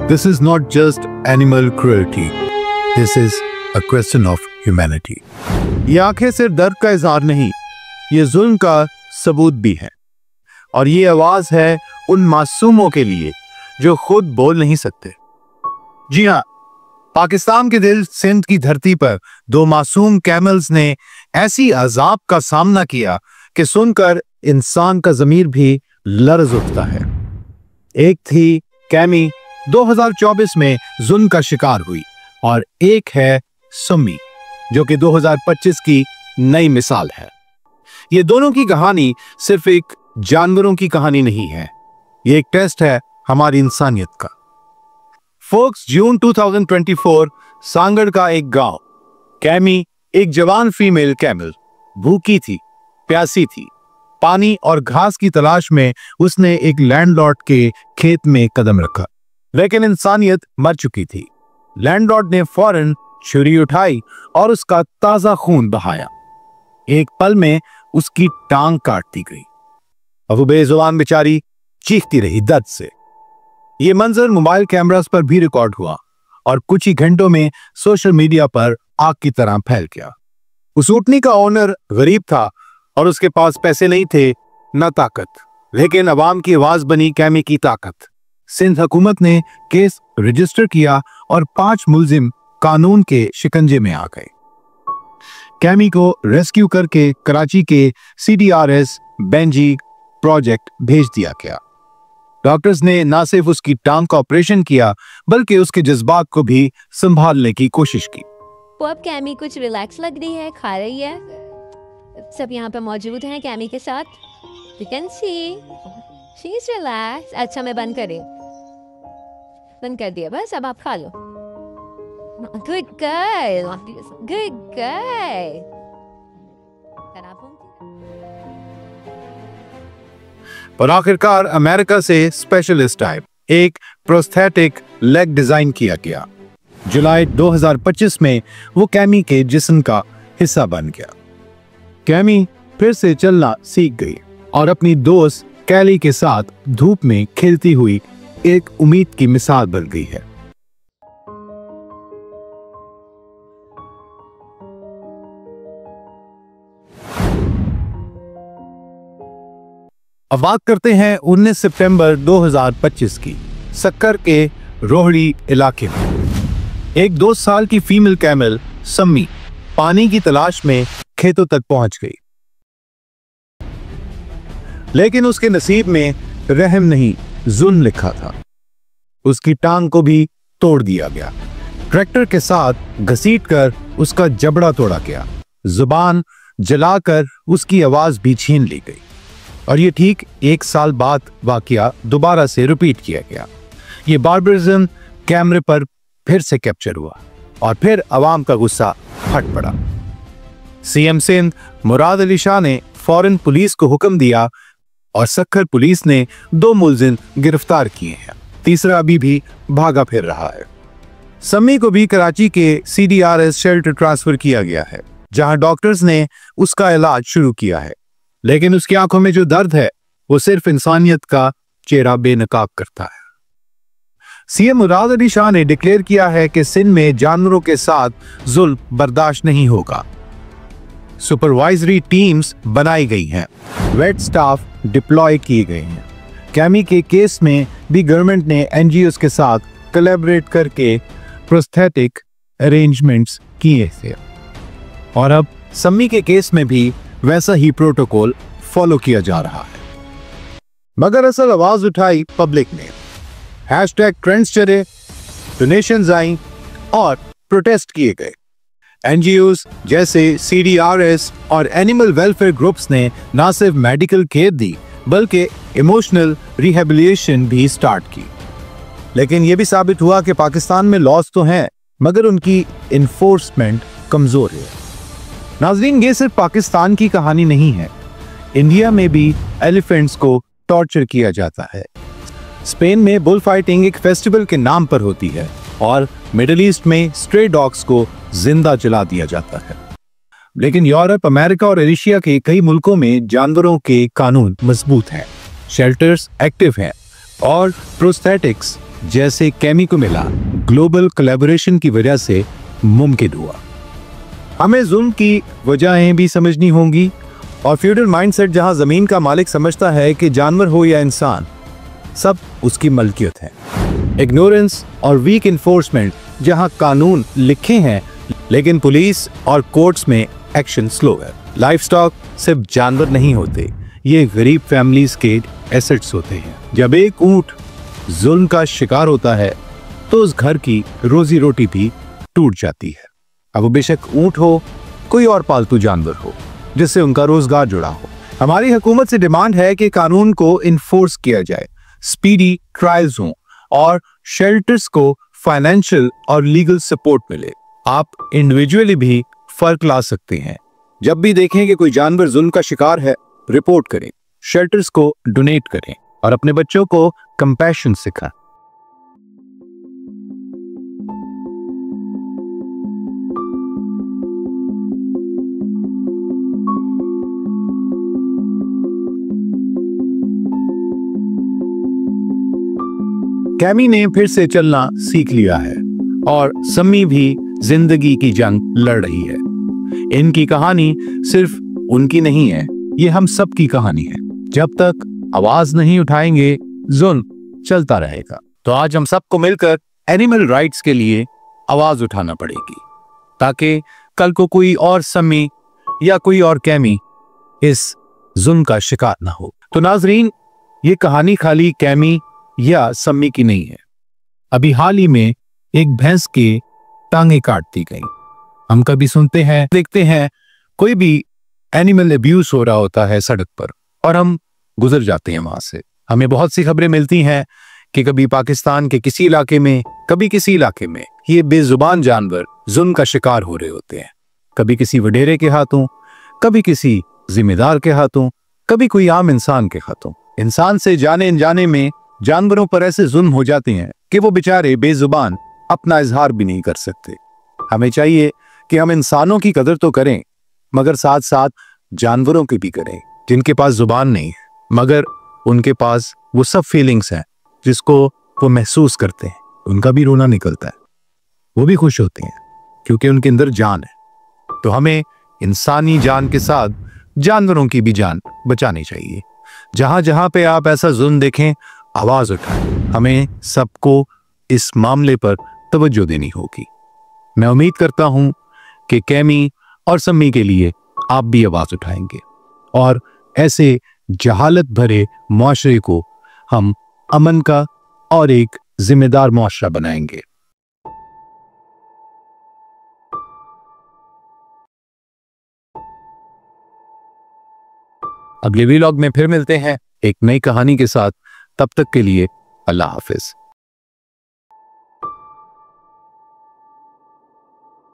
This is not just animal cruelty. This is a question of humanity. ये आंखें सिर्फ दर्द का इजहार नहीं, ये जुल्म का सबूत भी है। और ये आवाज है उन मासूमों के लिए जो खुद बोल नहीं सकते। जी हाँ, पाकिस्तान के दिल सिंध की धरती पर दो मासूम कैमल्स ने ऐसी अजाब का सामना किया कि सुनकर इंसान का ज़मीर भी लर्ज़ उठता है। एक थी कैमी, 2024 में जुल्म का शिकार हुई, और एक है सम्मी, जो कि 2025 की नई मिसाल है। ये दोनों की कहानी सिर्फ एक जानवरों की कहानी नहीं है, ये एक टेस्ट है हमारी इंसानियत का। फोक्स, जून 2024, सांगड़ का एक गांव। कैमी, एक जवान फीमेल कैमल, भूखी थी, प्यासी थी। पानी और घास की तलाश में उसने एक लैंडलॉर्ड के खेत में कदम रखा, लेकिन इंसानियत मर चुकी थी। लैंडलॉर्ड ने फौरन छुरी उठाई और उसका ताजा खून बहाया। एक पल में उसकी टांग काट दी गई। अब वो बेजुबान बेचारी चीखती रही दर्द से। ये मंजर मोबाइल कैमरास पर भी रिकॉर्ड हुआ और कुछ ही घंटों में सोशल मीडिया पर आग की तरह फैल गया। उस ऊँटनी का ओनर गरीब था और उसके पास पैसे नहीं थे, न ताकत, लेकिन अवाम की आवाज बनी कैमी की ताकत। सिंध हुकूमत ने केस रजिस्टर किया और 5 मुलजिम कानून के शिकंजे में आ गए। कैमी को रेस्क्यू करके कराची के CDRS बेंजी प्रोजेक्ट भेज दिया गया। डॉक्टर्स ने न सिर्फ उसकी टांग का ऑपरेशन किया, बल्कि उसके जज्बात को भी संभालने की कोशिश की। तो अब कैमी कुछ रिलैक्स लग रही है, खा रही है। सब यहाँ पे मौजूद हैं कैमी के साथ। You can see she is relaxed। अच्छा, मैं बंद कर दिया बस, अब आप खा लो। Good girl, good girl। और आखिरकार अमेरिका से स्पेशलिस्ट टाइप एक प्रोस्थेटिक लेग डिजाइन किया गया। जुलाई 2025 में वो कैमी के जिस्म का हिस्सा बन गया। कैमी फिर से चलना सीख गई और अपनी दोस्त कैली के साथ धूप में खेलती हुई एक उम्मीद की मिसाल बन गई है। अब बात करते हैं 19 सितंबर 2025 की, सक्कर के रोहड़ी इलाके में। एक 2 साल की फीमेल कैमल सम्मी पानी की तलाश में खेतों तक पहुंच गई, लेकिन उसके नसीब में रहम नहीं, जुल्म लिखा था। उसकी टांग को भी तोड़ दिया गया। ट्रैक्टर के साथ घसीटकर उसका जबड़ा तोड़ा गया। जुबान जलाकर उसकी आवाज भी छीन ली गई। और ये ठीक 1 साल बाद वाकया दोबारा से रिपीट किया गया। ये बार्बरिज्म कैमरे पर फिर से कैप्चर हुआ और फिर अवाम का गुस्सा फट पड़ा। CM सिंध मुराद अली शाह ने फौरन पुलिस को हुक्म दिया और सक्खर पुलिस ने 2 मुलजिम गिरफ्तार किए हैं। तीसरा अभी भी भागा फिर रहा है। सम्मी को भी कराची के CDRS शेल्टर ट्रांसफर किया गया है, जहां डॉक्टर्स ने उसका इलाज शुरू किया है। लेकिन उसकी आंखों में जो दर्द है वो सिर्फ इंसानियत का चेहरा बेनकाब करता है। CM मुराद अली शाह ने डिक्लेयर किया है कि सिंध में जानवरों के साथ जुल्म बर्दाश्त नहीं होगा। सुपरवाइजरी टीम्स बनाई गई हैं, वेट स्टाफ डिप्लॉय किए गए हैं। कैमी के केस में भी गवर्नमेंट ने NGOs के साथ कोलैबोरेट करके प्रोस्थेटिक अरेंजमेंट्स किए थे। और अब सम्मी के केस में भी वैसा ही प्रोटोकॉल फॉलो किया जा रहा है। मगर असल आवाज उठाई पब्लिक ने। #ट्रेंड्स चले, डोनेशंस आई और प्रोटेस्ट किए गए। NGOs जैसे CDRS और एनिमल वेलफेयर ग्रुप्स ने न सिर्फ मेडिकल केयर दी, बल्कि इमोशनल रिहेबिलिटेशन भी स्टार्ट की। लेकिन यह भी साबित हुआ कि पाकिस्तान में लॉज तो हैं, मगर उनकी इन्फोर्समेंट कमजोर है। नाज़रीन, ये सिर्फ पाकिस्तान की कहानी नहीं है। इंडिया में भी एलिफेंट्स को टॉर्चर किया जाता है। स्पेन में बुल फाइटिंग एक फेस्टिवल के नाम पर होती है और मिडिल ईस्ट में स्ट्रे डॉग्स को जिंदा जला दिया जाता है। लेकिन यूरोप, अमेरिका और एशिया के कई मुल्कों में जानवरों के कानून मजबूत हैं, शेल्टर्स एक्टिव हैं और प्रोस्थेटिक्स जैसे कैमी को मिला ग्लोबल कोलैबोरेशन की वजह से मुमकिन हुआ। हमें जुल्म की वजहें भी समझनी होंगी और फ्यूडल माइंडसेट जहां जमीन का मालिक समझता है कि जानवर हो या इंसान सब उसकी मलकियत है। इग्नोरेंस और वीक इन्फोर्समेंट जहां कानून लिखे हैं लेकिन पुलिस और कोर्ट्स में एक्शन स्लो है। लाइफस्टॉक सिर्फ जानवर नहीं होते, ये गरीब फैमिलीज के एसेट्स होते हैं। जब एक ऊंट जुल्म का शिकार होता है तो उस घर की रोजी रोटी भी टूट जाती है। अब वो बेशक ऊंट हो, कोई और पालतू जानवर हो जिससे उनका रोजगार जुड़ा हो। हमारी हुकूमत से डिमांड है कि कानून को इन्फोर्स किया जाए, स्पीडी ट्रायल्स हों और शेल्टर्स को फाइनेंशियल और लीगल सपोर्ट मिले। आप इंडिविजुअली भी फर्क ला सकते हैं। जब भी देखें कि कोई जानवर जुल्म का शिकार है, रिपोर्ट करें, शेल्टर्स को डोनेट करें और अपने बच्चों को कंपैशन सिखाएं। कैमी ने फिर से चलना सीख लिया है और सम्मी भी जिंदगी की जंग लड़ रही है। इनकी कहानी सिर्फ उनकी नहीं है, ये हम सब की कहानी है। जब तक आवाज नहीं उठाएंगे जुल्म चलता रहेगा। तो आज हम सबको मिलकर एनिमल राइट्स के लिए आवाज उठाना पड़ेगी ताकि कल को कोई और सम्मी या कोई और कैमी इस जुल्म का शिकार ना हो। तो नाजरीन, ये कहानी खाली कैमी या सम्मी की नहीं है। अभी हाल ही में एक भैंस के टांगे काट दी गई। हम कभी सुनते हैं, देखते हैं कोई भी एनिमल अब्यूज हो रहा होता है सड़क पर और हम गुजर जाते हैं वहां से। हमें बहुत सी खबरें मिलती हैं कि कभी पाकिस्तान के किसी इलाके में, कभी किसी इलाके में ये बेजुबान जानवर जुल्म का शिकार हो रहे होते हैं। कभी किसी वडेरे के हाथों, कभी किसी जिम्मेदार के हाथों, कभी कोई आम इंसान के हाथों। इंसान से जाने अनजाने में जानवरों पर ऐसे जुल्म हो जाते हैं कि वो बेचारे बेजुबान अपना इजहार भी नहीं कर सकते। हमें चाहिए कि हम इंसानों की कदर तो करें मगर साथ साथ जानवरों की भी करें जिनके पास जुबान नहीं है मगर उनके पास वो सब फीलिंग्स हैं जिसको वो महसूस करते हैं। उनका भी रोना निकलता है, वो भी खुश होते हैं क्योंकि उनके अंदर जान है। तो हमें इंसानी जान के साथ जानवरों की भी जान बचानी चाहिए। जहां जहां पे आप ऐसा जुल्म देखें, आवाज उठाएं। हमें सबको इस मामले पर तवज्जो देनी होगी। मैं उम्मीद करता हूं कि कैमी और सम्मी के लिए आप भी आवाज उठाएंगे और ऐसे जहालत भरे मुआशरे को हम अमन का और एक जिम्मेदार मुआशरा बनाएंगे। अगले व्लॉग में फिर मिलते हैं एक नई कहानी के साथ। तब तक के लिए अल्लाह हाफिज।